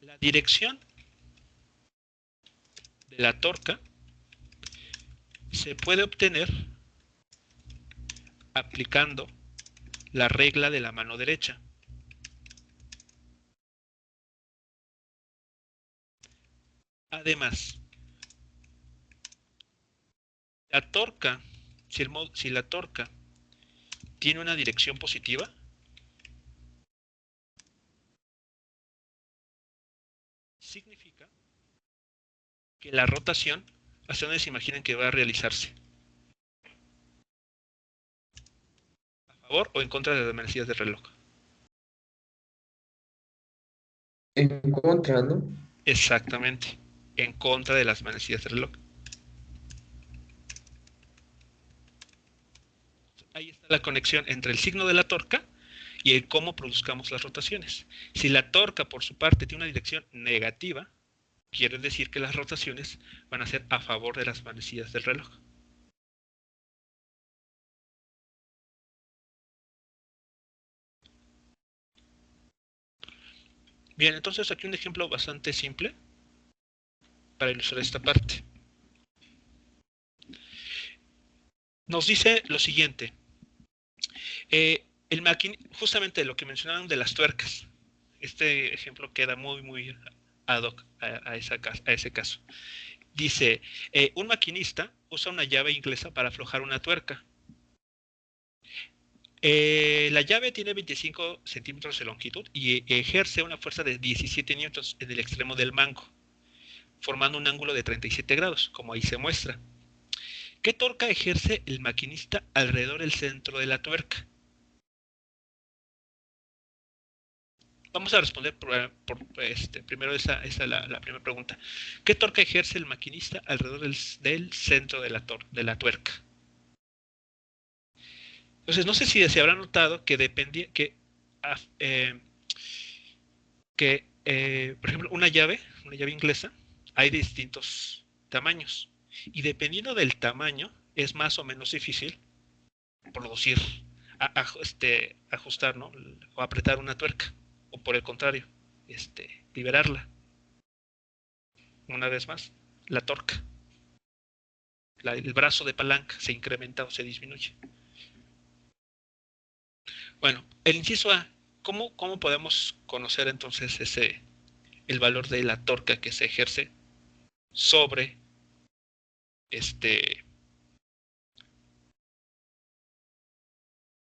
La dirección de la torca se puede obtener aplicando la regla de la mano derecha. Además, la torca, si la torca tiene una dirección positiva, significa que la rotación, ¿hacia dónde se imaginan que va a realizarse? ¿A favor o en contra de las manecillas del reloj? En contra, ¿no? Exactamente, en contra de las manecillas del reloj. Ahí está la conexión entre el signo de la torca y el cómo produzcamos las rotaciones. Si la torca, por su parte, tiene una dirección negativa, quiere decir que las rotaciones van a ser a favor de las manecillas del reloj. Bien, entonces aquí un ejemplo bastante simple para ilustrar esta parte. Nos dice lo siguiente. Justamente lo que mencionaron de las tuercas. Este ejemplo queda muy ad hoc a ese caso. Dice, un maquinista usa una llave inglesa para aflojar una tuerca. La llave tiene 25 centímetros de longitud y ejerce una fuerza de 17 newtons en el extremo del mango, formando un ángulo de 37 grados, como ahí se muestra. ¿Qué torca ejerce el maquinista alrededor del centro de la tuerca? Vamos a responder primero esa la primera pregunta. ¿Qué torca ejerce el maquinista alrededor del centro de la tuerca? Entonces, no sé si se habrán notado que dependía por ejemplo, una llave inglesa, hay de distintos tamaños. Y dependiendo del tamaño, es más o menos difícil producir, ajustar, ¿no? O apretar una tuerca. O por el contrario, liberarla. Una vez más, la torca. El brazo de palanca se incrementa o se disminuye. Bueno, el inciso A, ¿cómo podemos conocer entonces el valor de la torca que se ejerce sobre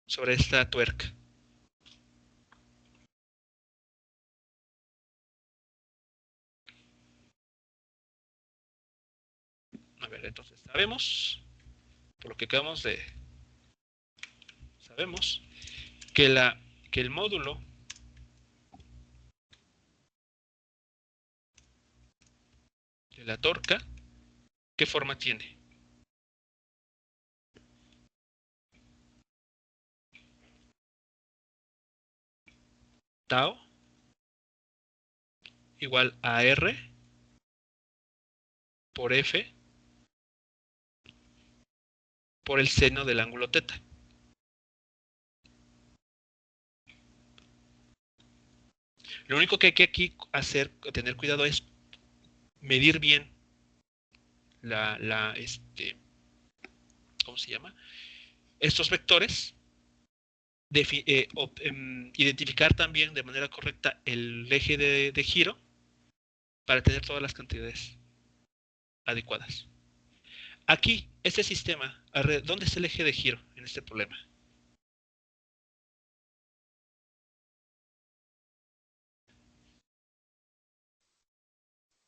sobre esta tuerca? A ver, entonces sabemos, por lo que sabemos que el módulo de la torca, ¿qué forma tiene? Tau igual a R por F por el seno del ángulo teta. Lo único que hay que aquí tener cuidado es medir bien ¿cómo se llama? Estos vectores, identificar también de manera correcta el eje de giro para tener todas las cantidades adecuadas. Aquí, este sistema, ¿dónde está el eje de giro en este problema?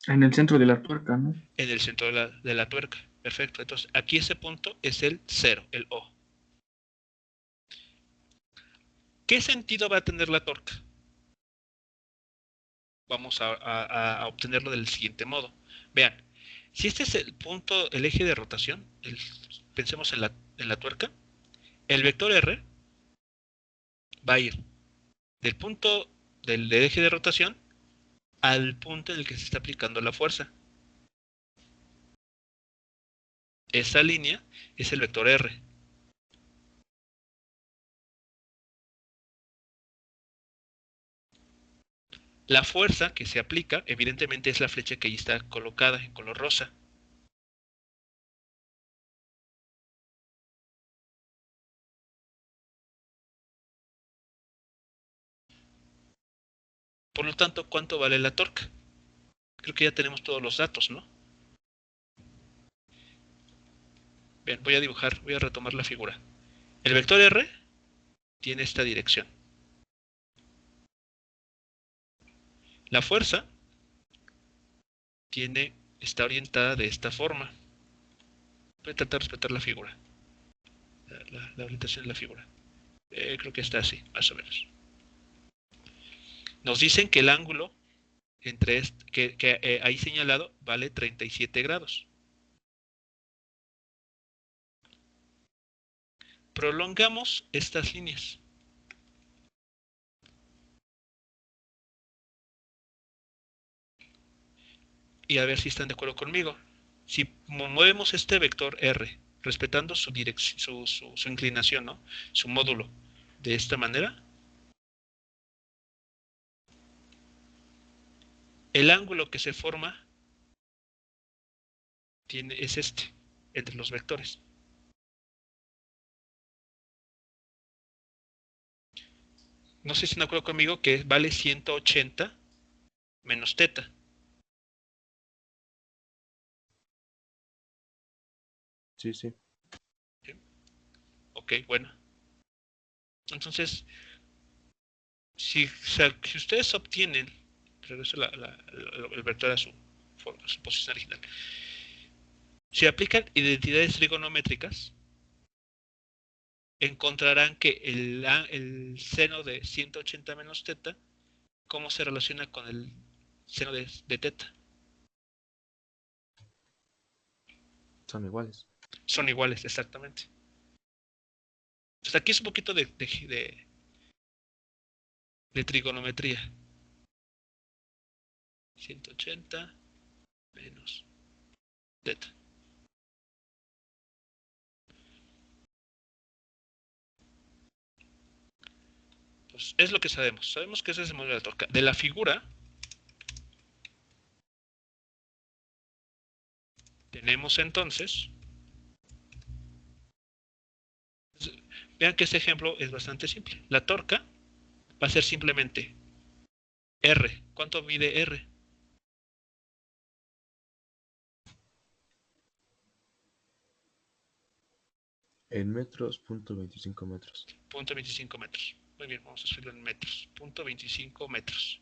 En el centro de la tuerca, ¿no? En el centro de la tuerca. Perfecto. Entonces, aquí ese punto es el 0, el O. ¿Qué sentido va a tener la torca? Vamos a obtenerlo del siguiente modo. Vean, si este es el punto, el eje de rotación, pensemos en la tuerca, el vector R va a ir del punto del eje de rotación al punto en el que se está aplicando la fuerza. Esa línea es el vector R. La fuerza que se aplica, evidentemente, es la flecha que ahí está colocada en color rosa. Por lo tanto, ¿cuánto vale la torca? Creo que ya tenemos todos los datos, ¿no? Bien, voy a retomar la figura. El vector R tiene esta dirección. La fuerza está orientada de esta forma. Voy a tratar de respetar la figura. La orientación de la figura. Creo que está así, más o menos. Nos dicen que el ángulo entre que ahí señalado vale 37 grados. Prolongamos estas líneas. Y a ver si están de acuerdo conmigo. Si movemos este vector R, respetando su dirección, su inclinación, ¿no? Su módulo, de esta manera, el ángulo que se forma es este, entre los vectores. No sé si están de acuerdo conmigo que vale 180 menos teta. Sí, sí. Ok, bueno. Entonces, si ustedes obtienen, regreso el vector a su posición original, si aplican identidades trigonométricas, encontrarán que el seno de 180 menos teta, ¿cómo se relaciona con el seno de teta? Son iguales. Son iguales, exactamente. Pues aquí es un poquito de trigonometría. 180 menos teta. Pues es lo que sabemos. Sabemos que ese es el módulo de la torca. De la figura tenemos entonces, vean que este ejemplo es bastante simple. La torca va a ser simplemente R. ¿Cuánto mide R? En metros, .25 metros. 0.25 metros. Muy bien, vamos a escribirlo en metros. 0.25 metros.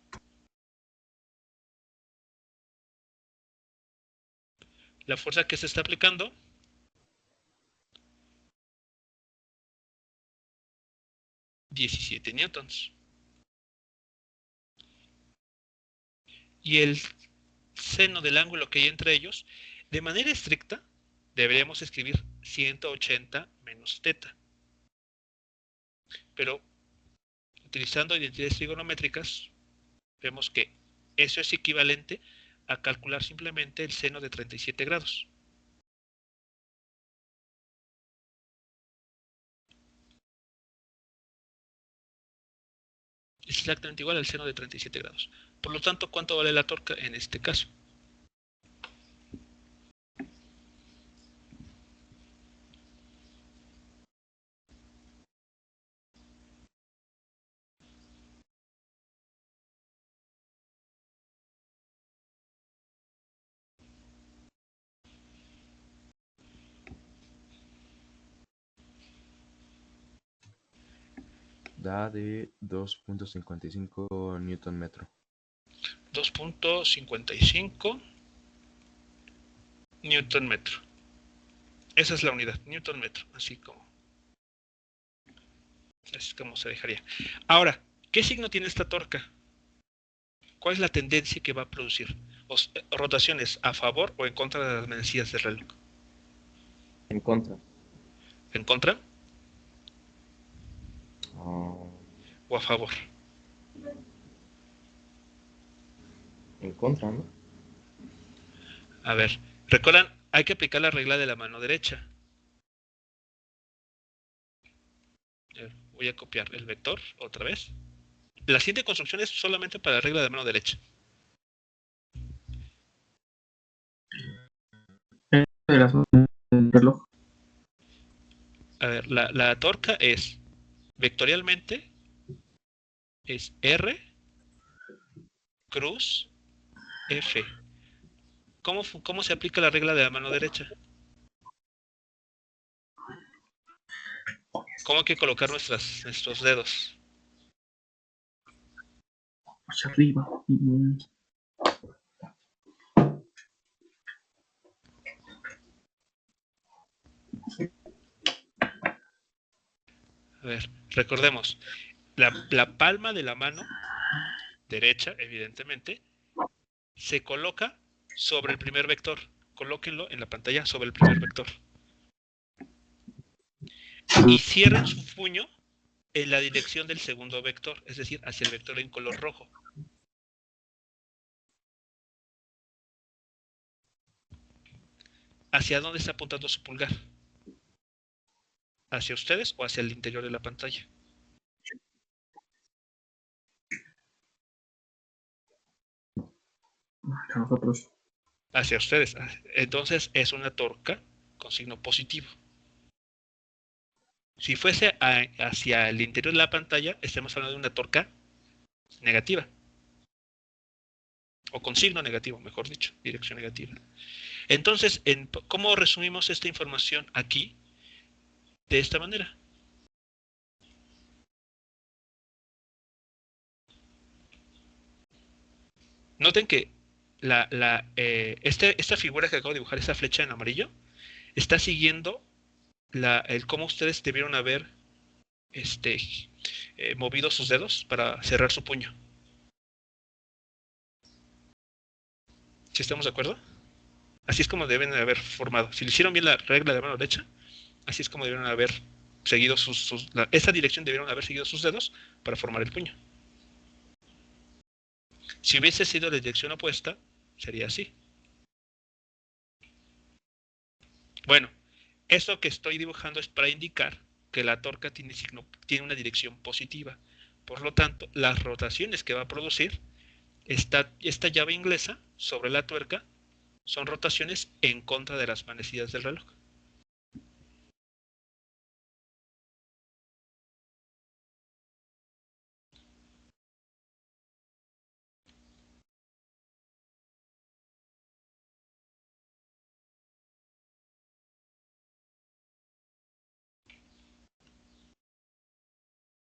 La fuerza que se está aplicando, 17 newtons. Y el seno del ángulo que hay entre ellos, de manera estricta, deberíamos escribir 180 menos teta. Pero utilizando identidades trigonométricas, vemos que eso es equivalente a calcular simplemente el seno de 37 grados. Es exactamente igual al seno de 37 grados. Por lo tanto, ¿cuánto vale la torca en este caso? Da de 2.55 newton metro. 2.55 newton metro. Esa es la unidad, newton metro, así como se dejaría. Ahora, ¿qué signo tiene esta torca? ¿Cuál es la tendencia que va a producir? ¿Rotaciones a favor o en contra de las manecillas del reloj? En contra. ¿En contra Ah, o a favor? en contra, ¿no? A ver, recuerdan, hay que aplicar la regla de la mano derecha. Voy a copiar el vector otra vez. La siguiente construcción es solamente para la regla de mano derecha. De las manos del reloj. A ver, la torca es vectorialmente es R cruz F. ¿Cómo se aplica la regla de la mano derecha? ¿Cómo hay que colocar nuestros dedos? Hacia arriba. A ver, recordemos, la palma de la mano derecha, evidentemente, se coloca sobre el primer vector. Colóquenlo en la pantalla sobre el primer vector. Y cierren su puño en la dirección del segundo vector, es decir, hacia el vector en color rojo. ¿Hacia dónde está apuntando su pulgar? ¿Hacia ustedes o hacia el interior de la pantalla? A nosotros. Hacia ustedes. Entonces es una torca con signo positivo. Si fuese hacia el interior de la pantalla, estamos hablando de una torca negativa. O con signo negativo, mejor dicho, dirección negativa. Entonces, ¿cómo resumimos esta información aquí? De esta manera. Noten que esta figura que acabo de dibujar, esa flecha en amarillo, está siguiendo el cómo ustedes debieron haber movido sus dedos para cerrar su puño. ¿Sí estamos de acuerdo? Así es como deben haber formado. Si le hicieron bien la regla de mano derecha, así es como debieron haber seguido esa dirección debieron haber seguido sus dedos para formar el puño. Si hubiese sido la dirección opuesta, sería así. Bueno, esto que estoy dibujando es para indicar que la torca tiene una dirección positiva. Por lo tanto, las rotaciones que va a producir esta llave inglesa sobre la tuerca son rotaciones en contra de las manecillas del reloj.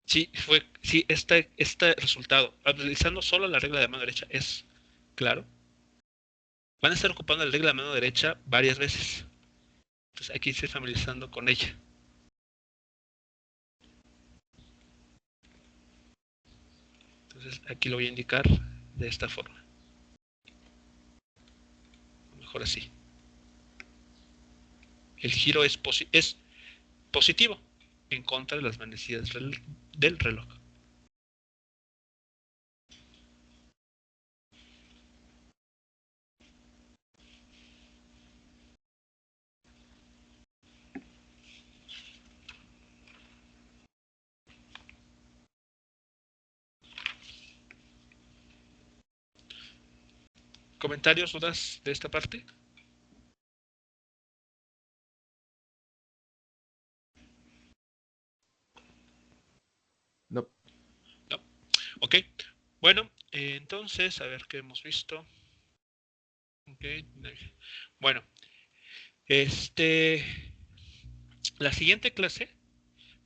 Sí, este resultado, utilizando solo la regla de mano derecha, es claro. Van a estar ocupando la regla de mano derecha varias veces. Entonces hay que irse familiarizando con ella. Entonces aquí lo voy a indicar de esta forma. Mejor así. El giro es positivo en contra de las manecillas del reloj. ¿Comentarios, dudas de esta parte? No. No. Ok. Bueno, entonces, a ver qué hemos visto. Okay. Bueno, la siguiente clase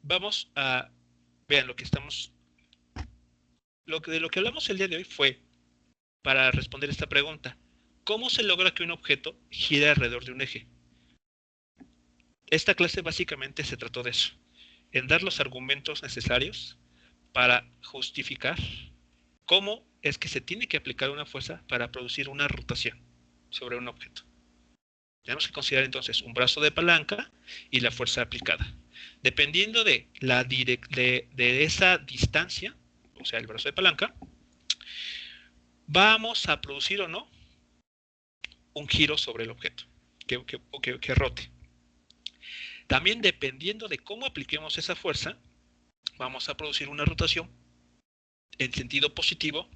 vamos a vean de lo que hablamos el día de hoy fue para responder esta pregunta: ¿cómo se logra que un objeto gire alrededor de un eje? Esta clase básicamente se trató de eso, en dar los argumentos necesarios para justificar cómo es que se tiene que aplicar una fuerza para producir una rotación sobre un objeto. Tenemos que considerar entonces un brazo de palanca y la fuerza aplicada. Dependiendo de de esa distancia, o sea, el brazo de palanca, vamos a producir o no un giro sobre el objeto que rote. También dependiendo de cómo apliquemos esa fuerza, vamos a producir una rotación en sentido positivo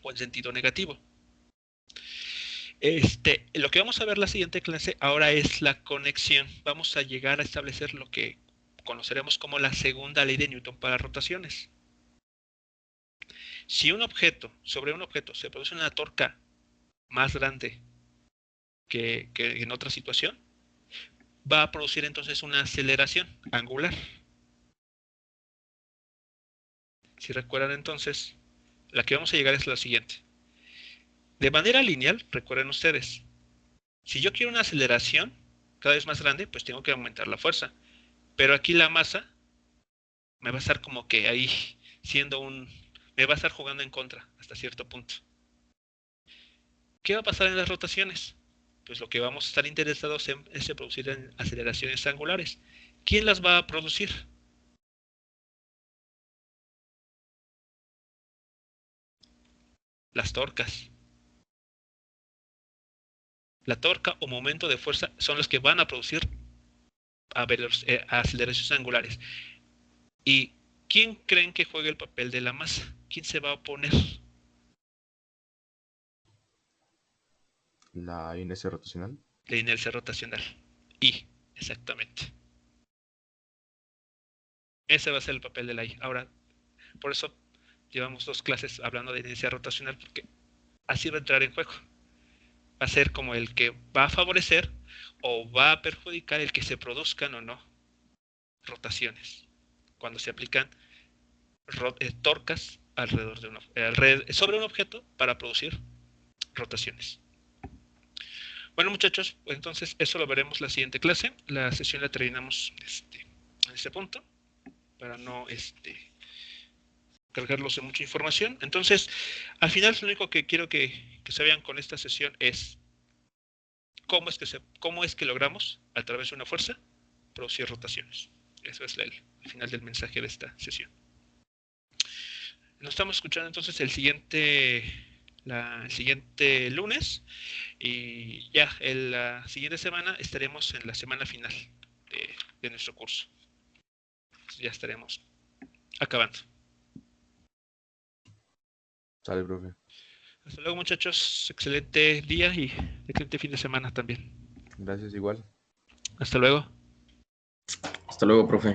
o en sentido negativo. Lo que vamos a ver en la siguiente clase ahora es la conexión. Vamos a llegar a establecer lo que conoceremos como la segunda ley de Newton para rotaciones. Si sobre un objeto se produce una torca más grande que en otra situación, va a producir entonces una aceleración angular. Si recuerdan entonces, la que vamos a llegar es la siguiente. De manera lineal, recuerden ustedes, si yo quiero una aceleración cada vez más grande, pues tengo que aumentar la fuerza. Pero aquí la masa me va a estar como que ahí me va a estar jugando en contra hasta cierto punto. ¿Qué va a pasar en las rotaciones? Pues lo que vamos a estar interesados es producir aceleraciones angulares. ¿Quién las va a producir? Las torcas. La torca o momento de fuerza son los que van a producir aceleraciones angulares. ¿Y quién creen que juegue el papel de la masa? ¿Quién se va a oponer? La inercia rotacional. La inercia rotacional. Y, exactamente. Ese va a ser el papel de la I. Ahora, por eso llevamos 2 clases hablando de inercia rotacional, porque así va a entrar en juego. Va a ser como el que va a favorecer o va a perjudicar el que se produzcan o no rotaciones. Cuando se aplican torcas sobre un objeto para producir rotaciones. Bueno, muchachos, pues entonces eso lo veremos la siguiente clase. La sesión la terminamos en este punto para no cargarlos de mucha información. Entonces, al final lo único que quiero que se vean con esta sesión es cómo es que logramos, a través de una fuerza, producir rotaciones. Eso es el final del mensaje de esta sesión. Nos estamos escuchando entonces el siguiente lunes, y ya en la siguiente semana estaremos en la semana final de nuestro curso. Ya estaremos acabando. Sale, profe. Hasta luego, muchachos. Excelente día y excelente fin de semana también. Gracias, igual. Hasta luego. Hasta luego, profe.